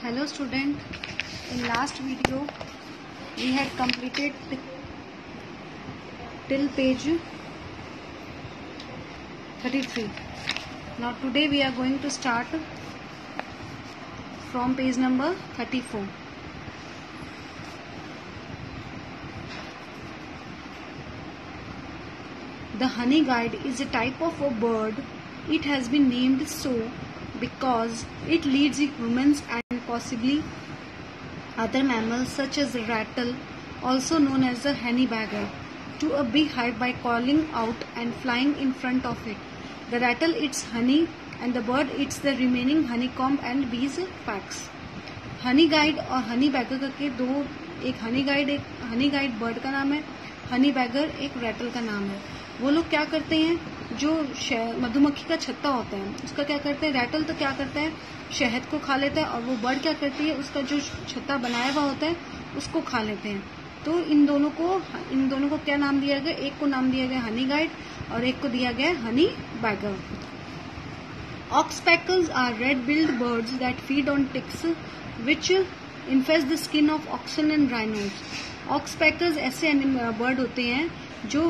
Hello student, in last video we had completed till page 33. Now today we are going to start from page number 34. The honey guide is a type of a bird. It has been named so because it leads humans and possibly other mammals such as the rattle, also known as the honey bagger, to a big hive by calling out and flying in front of it. The rattle eats honey and the bird eats the remaining honeycomb and bees packs. Honey guide और Honey bagger करके दो, एक Honey guide bird का नाम है, Honey bagger एक rattle का नाम है. वो लोग क्या करते हैं, जो मधुमक्खी का छत्ता होता है उसका क्या करते हैं, रैटल तो क्या करता है शहद को खा लेता है, और वो बर्ड क्या करती है उसका जो छत्ता बनाया हुआ होता है उसको खा लेते हैं. तो इन दोनों को क्या नाम दिया गया, एक को नाम दिया गया हनी गाइड और एक को दिया गया honey badger. Oxpeckers are red-billed birds that feed on ticks which infest the skin of oxen and rhinos. Oxpeckers ऐसे बर्ड होते हैं जो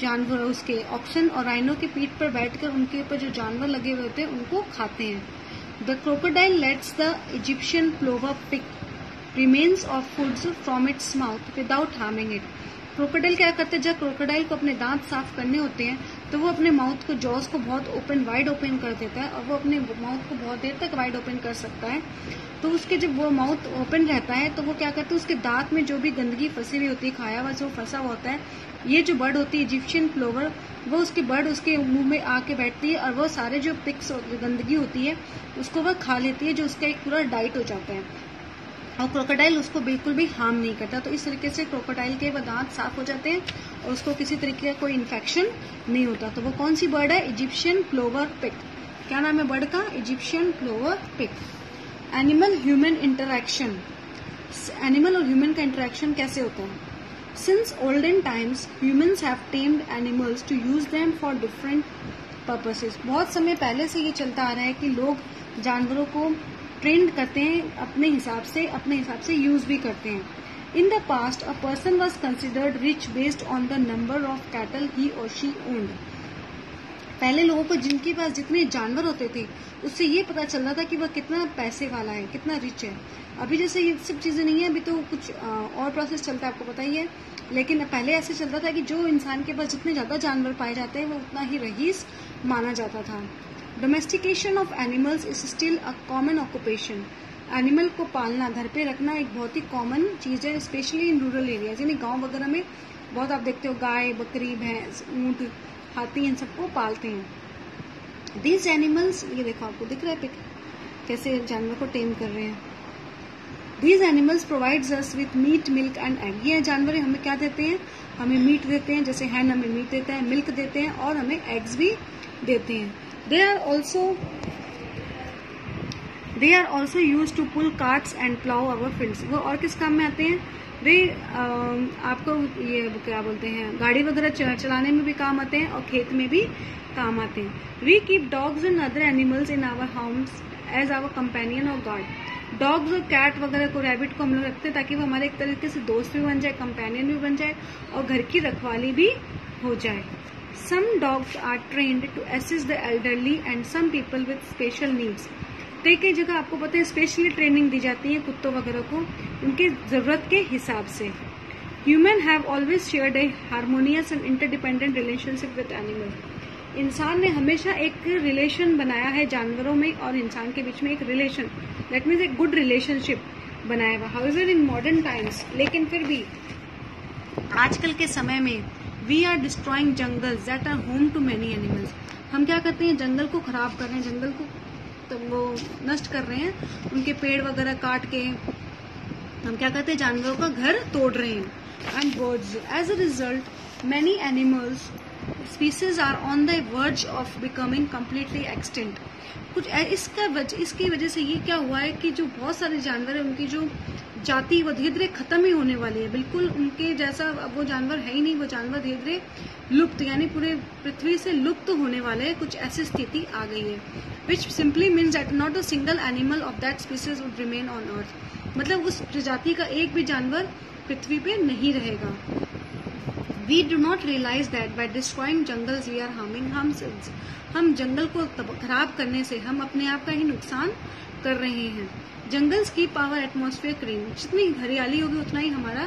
जानवर उसके ऑक्सन और राइनो के पीठ पर बैठकर उनके ऊपर जो जानवर लगे हुए होते हैं उनको खाते हैं. The crocodile lets the Egyptian plover pick remains of foods from its mouth without harming it. Crocodile क्या करते हैं, जब क्रोकोडाइल को अपने दांत साफ करने होते हैं तो वो अपने माउथ को, जॉस को बहुत वाइड ओपन कर देता है और वो अपने माउथ को बहुत देर तक वाइड ओपन कर सकता है. तो उसके जब वो माउथ ओपन रहता है तो वो क्या करते हैं, उसके दांत में जो भी गंदगी फंसी हुई होती है, खाया हुआ जो फंसा हुआ होता है, ये जो बर्ड होती है इजिप्शियन प्लोवर, वो उसके मुंह में आके बैठती है और वो सारे जो पिक्स गंदगी होती है उसको वह खा लेती है, जो उसका एक पूरा डाइट हो जाता है. और क्रोकोडाइल उसको बिल्कुल भी हार्म नहीं करता. तो इस तरीके से क्रोकोडाइल के वो दांत साफ हो जाते हैं और उसको किसी तरीके का कोई इन्फेक्शन नहीं होता. तो वो कौन सी बर्ड है, इजिप्शियन प्लोवर पिक. क्या नाम है बर्ड का, Egyptian plover pick. Animal human interaction. Animal और ह्यूमन का इंटरैक्शन कैसे होता है. Since olden times humans have tamed animals to use them for different purposes. बहुत समय पहले से ये चलता आ रहा है कि लोग जानवरों को ट्रेंड करते हैं, अपने हिसाब से यूज भी करते हैं. In the past a person was considered rich based on the number of cattle he और शी ओन्ड. पहले लोगों को जिनके पास जितने जानवर होते थे उससे ये पता चल रहा था कि वह कितना पैसे वाला है, कितना रिच है. अभी जैसे ये सब चीजें नहीं है, अभी तो कुछ और प्रोसेस चलता है, आपको पता ही है. लेकिन पहले ऐसे चलता था कि जो इंसान के पास जितने ज्यादा जानवर पाए जाते हैं वो उतना ही रईस माना जाता था. Domestication of animals is still a common occupation. Animal को पालना, घर पे रखना एक बहुत ही कॉमन चीज है, स्पेशली इन रूरल एरियाज. यानी गांव वगैरह में बहुत आप देखते हो गाय, बकरी, भैंस, ऊंट, हाथी, इन सबको पालते हैं. दीज एनिमल्स, ये देखो आपको दिख रहा है पिक, कैसे जानवर को टेम कर रहे हैं. These animals provides us with meat, milk and egg. ये जानवर हमें क्या देते हैं, हमें मीट देते हैं, जैसे हैन हमें मीट देता है, मिल्क देते हैं और हमें एग्स भी देते हैं. They are also used to pull carts and plow our fields. वो और किस काम में आते हैं, वे आपको ये क्या बोलते हैं, गाड़ी वगैरह चलाने में भी काम आते हैं और खेत में भी काम आते हैं. We keep dogs and other animals in our homes as our companion or guard. Dogs और कैट वगैरह को, रैबिट को हम लोग रखते हैं ताकि वो हमारे एक तरीके से दोस्त भी बन जाए, कंपेनियन भी बन जाए और घर की रखवाली भी हो जाए. Some dogs are trained to assist the elderly and some people with special needs. कई जगह आपको पता है स्पेशली ट्रेनिंग दी जाती है कुत्तों वगैरह को उनके जरूरत के हिसाब से. Human have always shared a harmonious and interdependent relationship with animals. इंसान ने हमेशा एक रिलेशन बनाया है जानवरों में और इंसान के बीच में, एक रिलेशन, दैट मीन्स एक गुड रिलेशनशिप बनाया हुआ. हाउएवर इन मॉडर्न टाइम्स, लेकिन फिर भी आजकल के समय में We are destroying jungles that are home to many animals. हम क्या करते हैं, जंगल को खराब कर रहे हैं, जंगल को तो वो नष्ट कर रहे हैं, उनके पेड़ वगैरह काट के हम क्या करते हैं, जानवरों का घर तोड़ रहे हैं. And birds. As a result, many animals species are on the verge of becoming completely extinct. कुछ इसकी वजह से ये क्या हुआ है कि जो बहुत सारे जानवर है उनकी जो जाति वो धीरे धीरे खत्म ही होने वाली है, बिल्कुल उनके जैसा अब वो जानवर है ही नहीं, वो जानवर धीरे धीरे लुप्त यानी पूरे पृथ्वी से लुप्त होने वाले हैं, कुछ ऐसी स्थिति आ गई है। विच simply means that not a single animal of that species would remain on earth, मतलब उस प्रजाति का एक भी जानवर पृथ्वी पे नहीं रहेगा। We do not realize that by destroying jungles we are harming हम जंगल को खराब करने से हम अपने आप का ही नुकसान कर रहे हैं। जंगल्स की पावर एटमॉस्फेयर क्लीन, जितनी हरियाली होगी उतना ही हमारा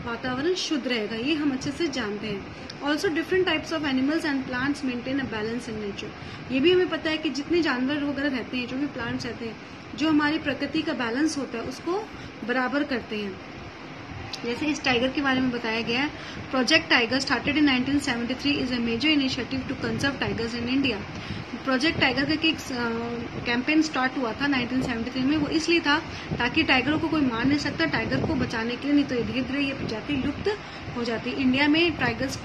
वातावरण शुद्ध रहेगा, ये हम अच्छे से जानते हैं। Also different types of animals and plants maintain a balance in nature, ये भी हमें पता है कि जितने जानवर वगैरह रहते हैं, जो भी प्लांट्स रहते हैं, जो हमारी प्रकृति का बैलेंस होता है उसको बराबर करते हैं। जैसे इस टाइगर के बारे में बताया गया है, project tiger started in 1973 is a major initiative to conserve tigers in India. Project tiger का एक कैंपेन स्टार्ट हुआ था 1973 में, वो इसलिए था ताकि टाइगरों को कोई मार नहीं सकता, टाइगर को बचाने के लिए, नहीं तो धीरे धीरे ये प्रजाति लुप्त हो जाती। इंडिया में इन टाइगर्स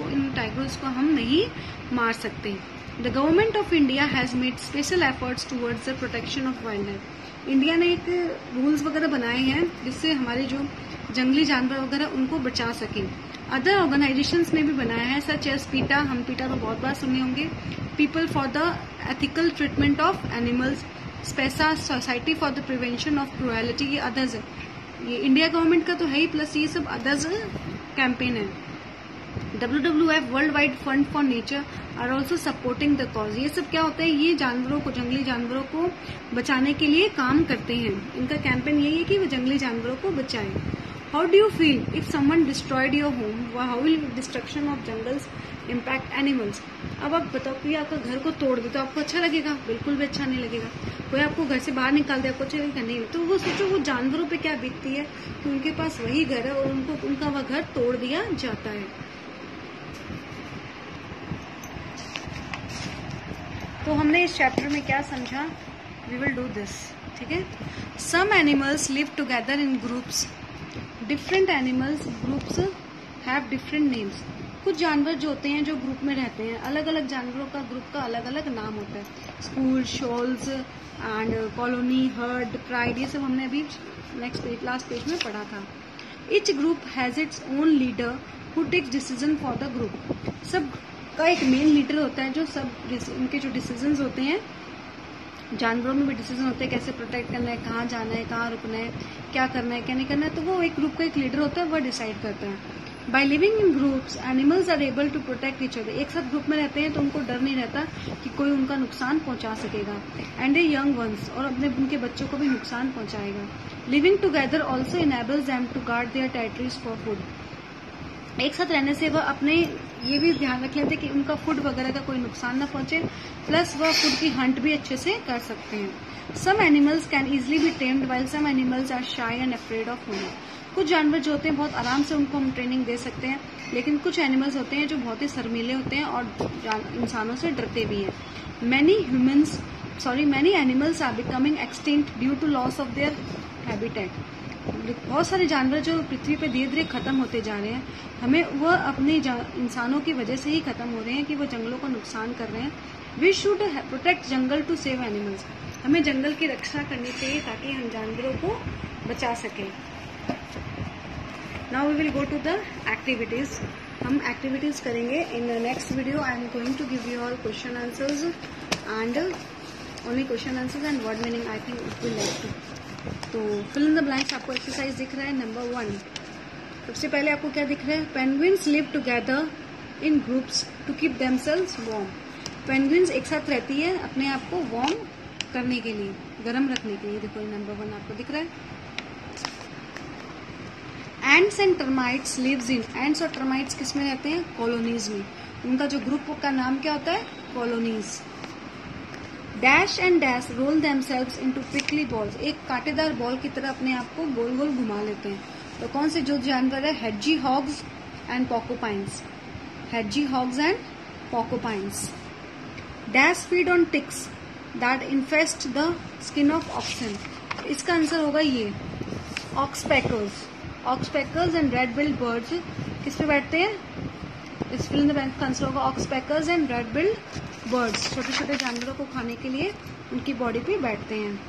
को हम नहीं मार सकते। The government of India has made special efforts towards the protection of wild life. India ने एक रूल्स वगैरह बनाए हैं जिससे हमारे जो जंगली जानवर वगैरह उनको बचा सके। अदर ऑर्गेनाइजेशंस ने भी बनाया है, सच एज पीटा, हम पीटा तो बहुत बार सुने होंगे, people for the ethical treatment of animals, स्पेसा, society for the prevention of cruelty, ये अदर्स है। ये इंडिया गवर्नमेंट का तो है ही, प्लस ये सब अदर्स कैंपेन है। WWF world wide fund for nature are also supporting the cause. ये सब क्या होता है, ये जानवरों को, जंगली जानवरों को बचाने के लिए काम करते हैं। इनका कैंपेन यही है कि वो जंगली जानवरों को बचाएं। How do you feel if someone destroyed your home, how will destruction of jungles impact animals. अब आप बताओ कि आपका घर को तोड़ दे तो आपको अच्छा लगेगा? बिल्कुल भी अच्छा नहीं लगेगा। कोई आपको घर से बाहर निकाल दे, आपको अच्छा लगेगा? नहीं। तो वो सोचो वो जानवरों पे क्या बीतती है कि उनके पास वही घर है और उनका वह घर तोड़ दिया जाता है। तो हमने इस चैप्टर में क्या समझा, वी विल डू दिस, ठीक है। Some animals live together in groups, different animals groups have different names. कुछ जानवर जो होते हैं जो ग्रुप में रहते हैं, अलग अलग जानवरों का ग्रुप का अलग अलग नाम होता है। School, shoals and colony, herd, pride, ये सब हमने अभी लास्ट पेज में पढ़ा था। Each group has its own leader who takes decision for the group. सब का एक मेन लीडर होता है जो सब उनके जो डिसीजंस होते हैं, जानवरों में भी डिसीजन होते हैं, कैसे प्रोटेक्ट करना है, कहाँ जाना है, कहाँ रुकना है, क्या करना है, क्या नहीं करना है, तो वो एक ग्रुप का एक लीडर होता है, वह डिसाइड करता है। By living in groups animals are able to protect each other. एक साथ ग्रुप में रहते हैं तो उनको डर नहीं रहता कि कोई उनका नुकसान पहुंचा सकेगा। एंड ए यंग वंस, और उनके बच्चों को भी नुकसान पहुंचाएगा। Living together also enables them to guard their territories for food. एक साथ रहने से वह अपने ये भी ध्यान रख लेते कि उनका फूड वगैरह का कोई नुकसान न पहुंचे, प्लस वह फूड की हंट भी अच्छे से कर सकते हैं। Some animals can easily be tamed while some animals are shy and afraid of human. कुछ जानवर जो होते हैं बहुत आराम से उनको हम ट्रेनिंग दे सकते हैं, लेकिन कुछ एनिमल्स होते हैं जो बहुत ही शर्मीले होते हैं और इंसानों से डरते भी हैं। Many animals are becoming extinct due to loss of their habitat. बहुत सारे जानवर जो पृथ्वी पे धीरे धीरे खत्म होते जा रहे हैं, हमें वह अपने इंसानों की वजह से ही खत्म हो रहे हैं कि वो जंगलों का नुकसान कर रहे हैं। We should protect jungle to save animals. हमें जंगल की रक्षा करनी चाहिए ताकि हम जानवरों को बचा सकें। Now we will go to the activities. हम एक्टिविटीज करेंगे in the next video. I am going to give you all question answers and only question answers and word meaning I think it will like to. तो fill in the blanks आपको exercise दिख रहा है number 1। सबसे पहले आपको क्या दिख रहा है, penguins live together in groups to keep themselves warm. Penguins एक साथ रहती है अपने आप को वार्म करने के लिए, गर्म रखने के लिए। देखो नंबर 1 आपको दिख रहा है। Ants and termites lives in, ants और टर्माइट्स किस में रहते हैं, कॉलोनीज में। उनका जो ग्रुप का नाम क्या होता है, colonies. Dash and dash roll themselves into prickly balls, एक कांटेदार बॉल की तरह अपने आप को गोल गोल घुमा लेते हैं। तो कौन से जो जानवर है, hedgehogs and porcupines, hedgehogs and porcupines. Dash feed on ticks that infest the skin of oxen, इसका आंसर होगा ये oxpeckers. Oxpeckers and red billed birds किस पे बैठते हैं, इस फिल इन द ब्लैंक्स का आंसर होगा oxpeckers and red billed birds. छोटे छोटे जानवरों को खाने के लिए उनकी बॉडी पे बैठते हैं।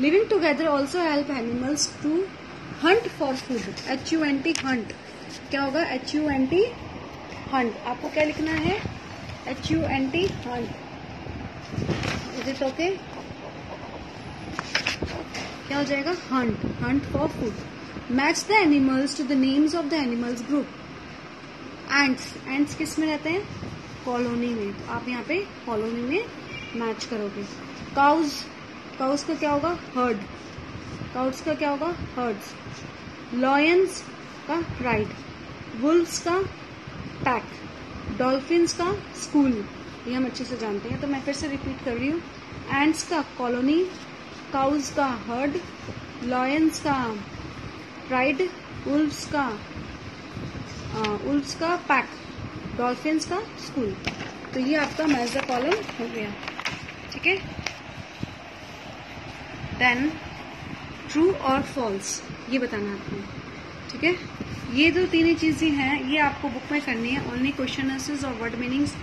Living together also help animals to hunt for food. HUNT hunt क्या होगा? HUNT hunt. आपको क्या लिखना है? HUNT hunt. Is it okay? क्या हो जाएगा? Hunt, hunt for food. Match the animals to the names of the animals group. Ants, ants किस में रहते हैं? कॉलोनी में। तो आप यहाँ पे कॉलोनी में मैच करोगे। काउज, काउज का क्या होगा? हर्ड। काउज का क्या होगा? हर्ड्स। लॉयंस का प्राइड। वुल्व्स का पैक। डॉल्फिन्स का स्कूल। ये हम अच्छे से जानते हैं, तो मैं फिर से रिपीट कर रही हूँ। एंट्स का कॉलोनी, काउज का हर्ड, लॉयंस का प्राइड, वुल्व्स का पैक, डॉल्फिन्स का स्कूल। तो ये आपका मैच द कॉलम हो गया। ठीक है। देन ट्रू और फॉल्स ये बताना आपको। ठीक है। ये जो तीन चीजें हैं ये आपको बुक में करनी है। ओनली क्वेश्चन आंसर्स और वर्ड मीनिंग्स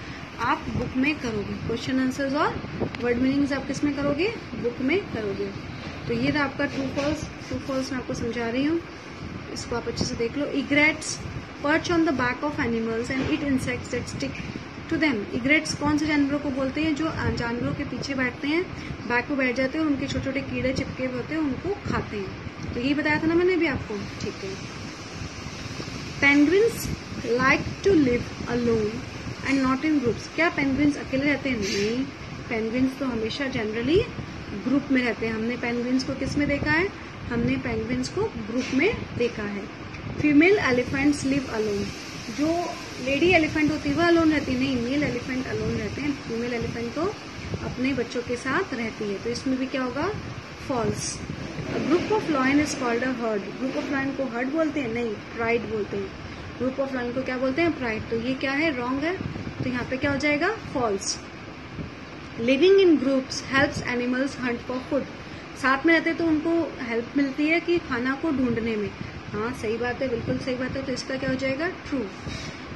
आप बुक में करोगे। क्वेश्चन आंसर्स और वर्ड मीनिंग्स आप किस में करोगे? बुक में करोगे। तो ये था आपका ट्रू फॉल्स। ट्रू फॉल्स मैं आपको समझा रही हूँ, इसको आप अच्छे से देख लो। इग्रेट्स perch on the back of animals and eat insects that stick to them। इग्रेट्स कौन से जानवरों को बोलते हैं? जो जानवरों के पीछे बैठते हैं, बैक पे बैठ जाते हैं और उनके छोटे छोटे कीड़े चिपके हुए होते हैं, उनको खाते हैं। तो यही बताया था ना मैंने अभी आपको। ठीक है। Penguins like to live alone and not in groups. क्या पेंगुइन्स अकेले रहते हैं? नहीं, पेंगुइन्स तो हमेशा जनरली ग्रुप में रहते हैं। हमने पेंगुइन्स को किस में देखा है? हमने पेंगुइन्स को ग्रुप में देखा है। Female elephants live alone. जो लेडी एलिफेंट होती है वह अलोन रहती है? नहीं, मेल एलिफेंट अलोन रहते हैं। फीमेल एलिफेंट तो अपने बच्चों के साथ रहती है। तो इसमें भी क्या होगा? False. Group of lion is called a herd. Group of lion को हर्ड बोलते हैं? नहीं, प्राइड बोलते हैं। ग्रुप ऑफ लॉयन को क्या बोलते हैं? प्राइड। तो ये क्या है? रॉन्ग है। तो यहाँ पे क्या हो जाएगा? False. Living in groups helps animals hunt for food. साथ में रहते तो उनको हेल्प मिलती है कि खाना को ढूंढने में। हाँ, सही बात है, बिल्कुल सही बात है। तो इसका क्या हो जाएगा? ट्रू।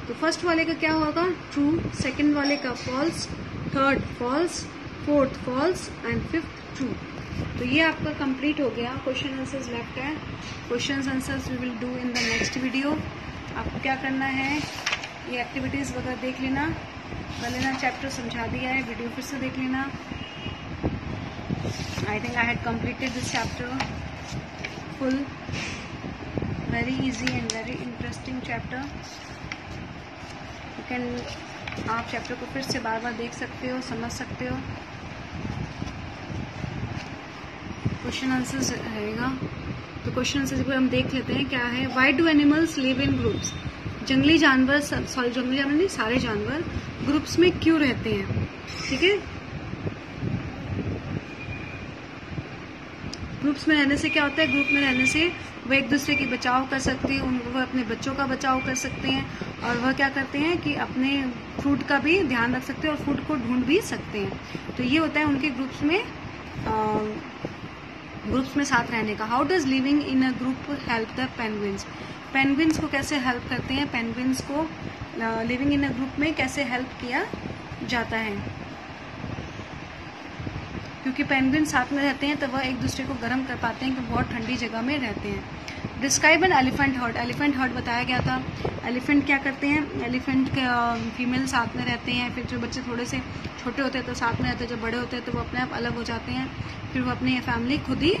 तो फर्स्ट वाले का क्या होगा? ट्रू। सेकंड वाले का false, third false, fourth false and fifth true. तो ये आपका कंप्लीट हो गया। क्वेश्चन आंसर्स लेफ्ट है। Question answers we will do in the next video. आपको क्या करना है? ये एक्टिविटीज वगैरह देख लेना, कर लेना। चैप्टर समझा दिया है, वीडियो फिर से देख लेना। I think I had completed this chapter full. Very easy and very interesting chapter. You can, आप चैप्टर को फिर से बार बार देख सकते हो, समझ सकते हो। क्वेश्चन आंसर्स रहेगा। तो क्वेश्चन आंसर्स को हम देख लेते हैं क्या है। Why do animals live in groups? जंगली जानवर, सॉरी जंगली जानवर नहीं, सारे जानवर ग्रुप्स में क्यों रहते हैं? ठीक है। ग्रुप्स में रहने से क्या होता है? ग्रुप में रहने से वो एक दूसरे की बचाव कर सकते हैं, वह अपने बच्चों का बचाव कर सकते हैं और वह क्या करते हैं कि अपने फूड का भी ध्यान रख सकते हैं और फूड को ढूंढ भी सकते हैं। तो ये होता है उनके ग्रुप्स में साथ रहने का। How does living in a group help the penguins? Penguins को कैसे हेल्प करते हैं? पेंगुइन्स को लिविंग इन अ ग्रुप में कैसे हेल्प किया जाता है? क्योंकि पेंगुइन साथ में रहते हैं तो वह एक दूसरे को गर्म कर पाते हैं, क्योंकि बहुत ठंडी जगह में रहते हैं। Describe an elephant heard. Elephant heard बताया गया था। एलिफेंट क्या करते हैं? एलिफेंट के फीमेल साथ में रहते हैं, फिर जो बच्चे थोड़े से छोटे होते हैं तो साथ में रहते हैं, जब बड़े होते हैं तो वो अपने आप अलग हो जाते हैं, फिर वो अपनी फैमिली खुद ही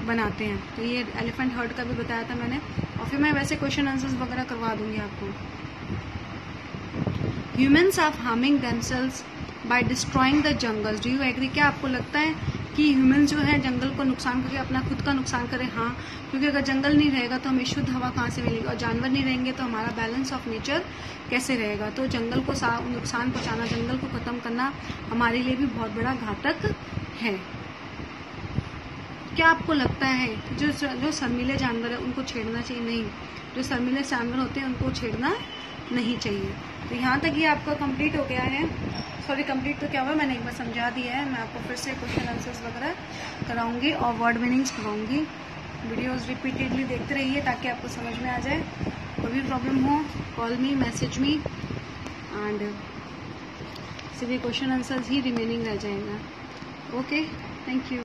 बनाते हैं। तो ये एलिफेंट हर्ड का भी बताया था मैंने, और फिर मैं वैसे क्वेश्चन आंसर्स वगैरह करवा दूंगी आपको। Humans are harming themselves by destroying the jungles. Do you agree? क्या आपको लगता है कि ह्यूमन्स जो है जंगल को नुकसान करके अपना खुद का नुकसान करें? हाँ, क्योंकि अगर जंगल नहीं रहेगा तो हमें शुद्ध हवा कहाँ से मिलेगी, और जानवर नहीं रहेंगे तो हमारा बैलेंस ऑफ नेचर कैसे रहेगा? तो जंगल को नुकसान पहुंचाना, जंगल को खत्म करना हमारे लिए भी बहुत बड़ा घातक है। क्या आपको लगता है जो शर्मीले जानवर है उनको छेड़ना चाहिए? नहीं, जो शर्मीले जानवर होते हैं उनको छेड़ना नहीं चाहिए। तो यहाँ तक ये आपका कंप्लीट हो गया है। सॉरी, कंप्लीट तो क्या हुआ, मैंने एक बार समझा दिया है। मैं आपको फिर से क्वेश्चन आंसर्स वगैरह कराऊंगी और वर्ड मीनिंग्स कराऊंगी। वीडियोस रिपीटेडली देखते रहिए ताकि आपको समझ में आ जाए। कोई भी प्रॉब्लम हो, call me, message me. And सिर्फ क्वेश्चन आंसर्स ही रिमेनिंग रह जाएगा. Okay, thank you.